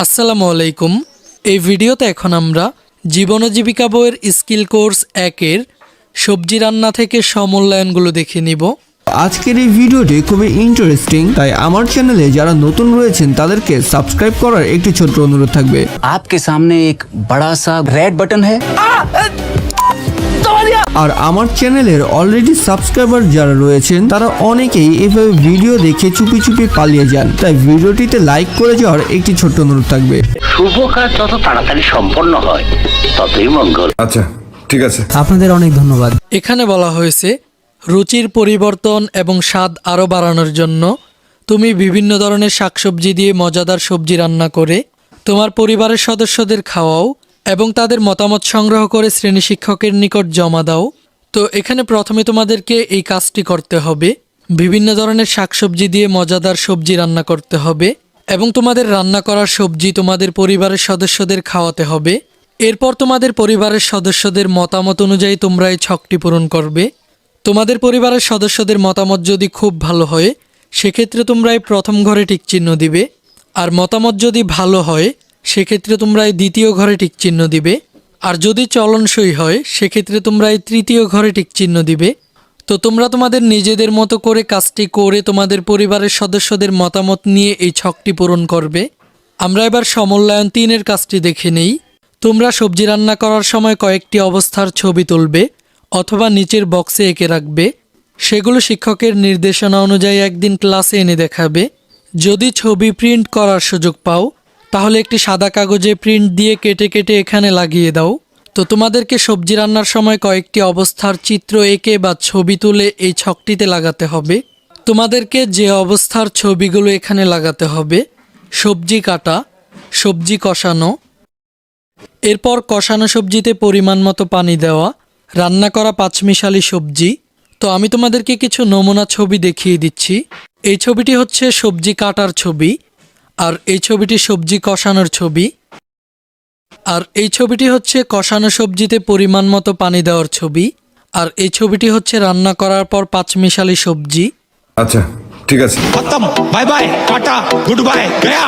আসসালামু আলাইকুম। এই ভিডিওতে এখন আমরা জীবন ও জীবিকা বইয়ের স্কিল কোর্স 1-এর সবজি রান্না থেকে সমূল্যায়নগুলো দেখে নিব। আজকের এই ভিডিওটি খুবই ইন্টারেস্টিং, তাই আমার চ্যানেলে যারা নতুন রয়েছেন তাদেরকে সাবস্ক্রাইব করার একটি ছোট্ট অনুরোধ থাকবে। आपके सामने एक बड़ा सा रेड बटन है। আর আমার চ্যানেলের অলরেডি সাবস্ক্রাইবার যারা রয়েছেন তারা অনেকেই এভাবে ভিডিও দেখে চুপি চুপি পালিয়ে যান, তাই ভিডিওটিতে লাইক করে যাওয়ার একটি ছোট্ট অনুরোধ থাকবে। শুভ কাজ যত তাড়াতাড়ি সম্পন্ন হয় ততই মঙ্গল। আচ্ছা ঠিক আছে, আপনাদের অনেক ধন্যবাদ। এখানে বলা হয়েছে রুচির পরিবর্তন এবং স্বাদ আরও বাড়ানোর জন্য তুমি বিভিন্ন ধরনের শাকসবজি দিয়ে মজাদার সবজি রান্না করে তোমার পরিবারের সদস্যদের খাওয়াও এবং তাদের মতামত সংগ্রহ করে শ্রেণী শিক্ষকের নিকট জমা দাও। তো এখানে প্রথমে তোমাদেরকে এই কাজটি করতে হবে, বিভিন্ন ধরনের শাকসবজি দিয়ে মজাদার সবজি রান্না করতে হবে এবং তোমাদের রান্না করার সবজি তোমাদের পরিবারের সদস্যদের খাওয়াতে হবে। এরপর তোমাদের পরিবারের সদস্যদের মতামত অনুযায়ী তোমরা এই ছকটি পূরণ করবে। তোমাদের পরিবারের সদস্যদের মতামত যদি খুব ভালো হয় সেক্ষেত্রে তোমরা এই প্রথম ঘরে টিকচিহ্ন দিবে, আর মতামত যদি ভালো হয় সেক্ষেত্রে তোমরা এই দ্বিতীয় ঘরে টিকচিহ্ন দিবে, আর যদি চলনসই হয় সেক্ষেত্রে তোমরা এই তৃতীয় ঘরে টিকচিহ্ন দিবে। তো তোমরা তোমাদের নিজেদের মতো করে কাজটি করে তোমাদের পরিবারের সদস্যদের মতামত নিয়ে এই ছকটি পূরণ করবে। আমরা এবার সমূল্যায়ন 3-এর কাজটি দেখে নেই। তোমরা সবজি রান্না করার সময় কয়েকটি অবস্থার ছবি তুলবে অথবা নিচের বক্সে এঁকে রাখবে। সেগুলো শিক্ষকের নির্দেশনা অনুযায়ী একদিন ক্লাসে এনে দেখাবে। যদি ছবি প্রিন্ট করার সুযোগ পাও তাহলে একটি সাদা কাগজে প্রিন্ট দিয়ে কেটে কেটে এখানে লাগিয়ে দাও। তো তোমাদেরকে সবজি রান্নার সময় কয়েকটি অবস্থার চিত্র এঁকে বা ছবি তুলে এই ছকটিতে লাগাতে হবে। তোমাদেরকে যে অবস্থার ছবিগুলো এখানে লাগাতে হবে: সবজি কাটা, সবজি কষানো, এরপর কষানো সবজিতে পরিমাণ মতো পানি দেওয়া, রান্না করা পাঁচমিশালি সবজি। তো আমি তোমাদেরকে কিছু নমুনা ছবি দেখিয়ে দিচ্ছি। এই ছবিটি হচ্ছে সবজি কাটার ছবি, আর এই ছবিটি সবজি কষানোর ছবি, আর এই ছবিটি হচ্ছে কষানো সবজিতে পরিমাণ মতো পানি দেওয়ার ছবি, আর এই ছবিটি হচ্ছে রান্না করার পর পাঁচমিশালি সবজি। আচ্ছা ঠিক আছে। खत्म, bye bye, tata, goodbye, गया।